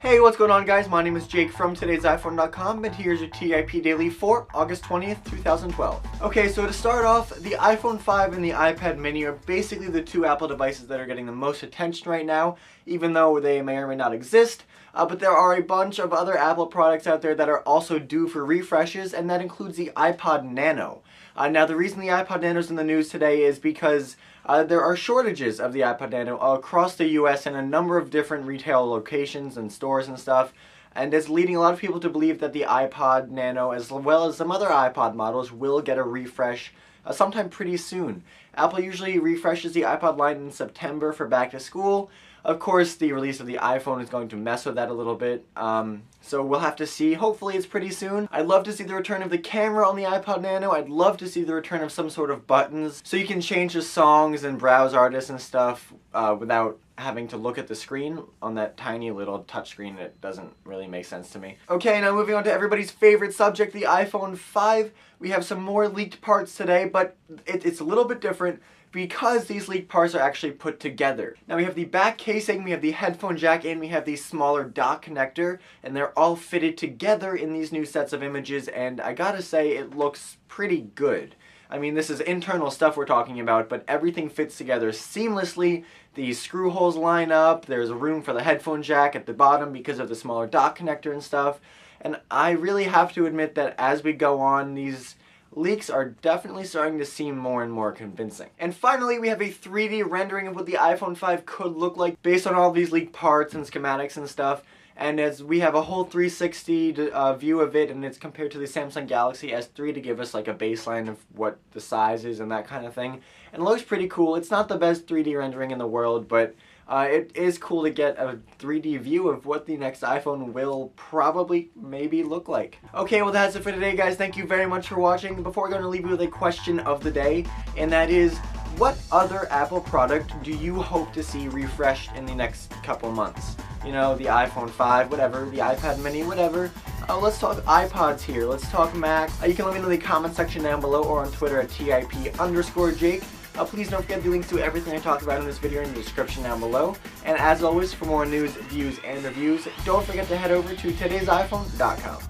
Hey, what's going on, guys? My name is Jake from today'siPhone.com, and here's your TIP Daily for August 20th, 2012. Okay, so to start off, the iPhone 5 and the iPad mini are basically the two Apple devices that are getting the most attention right now, even though they may or may not exist. But there are a bunch of other Apple products out there that are also due for refreshes, and that includes the iPod Nano. Now, the reason the iPod Nano is in the news today is because there are shortages of the iPod Nano across the US in a number of different retail locations and stores and stuff, and it's leading a lot of people to believe that the iPod Nano, as well as some other iPod models, will get a refresh sometime pretty soon. Apple usually refreshes the iPod line in September for back to school. Of course, the release of the iPhone is going to mess with that a little bit, so we'll have to see. Hopefully it's pretty soon. I'd love to see the return of the camera on the iPod Nano. I'd love to see the return of some sort of buttons, so you can change the songs and browse artists and stuff without having to look at the screen on that tiny little touchscreen. It doesn't really make sense to me. Okay, now moving on to everybody's favorite subject, the iPhone 5. We have some more leaked parts today, but it's a little bit different because these leaked parts are actually put together. Now we have the back casing, we have the headphone jack, and we have the smaller dock connector, and they're all fitted together in these new sets of images, and I gotta say, it looks pretty good. I mean, this is internal stuff we're talking about, but everything fits together seamlessly. The screw holes line up, there's room for the headphone jack at the bottom because of the smaller dock connector and stuff, and I really have to admit that as we go on, these leaks are definitely starting to seem more and more convincing. And finally, we have a 3D rendering of what the iPhone 5 could look like based on all these leaked parts and schematics and stuff. And as we have a whole 360 view of it, and it's compared to the Samsung Galaxy S3 to give us like a baseline of what the size is and that kind of thing. And it looks pretty cool. It's not the best 3D rendering in the world, but it is cool to get a 3D view of what the next iPhone will probably maybe look like. Okay, well that's it for today, guys. Thank you very much for watching. Before we're going to leave you with a question of the day, and that is, what other Apple product do you hope to see refreshed in the next couple months? You know, the iPhone 5, whatever, the iPad mini, whatever. Let's talk iPods here. Let's talk Macs. You can let me know in the comment section down below or on Twitter at TIP_Jake. Please don't forget the links to everything I talked about in this video in the description down below. And as always, for more news, views, and reviews, don't forget to head over to today'siPhone.com.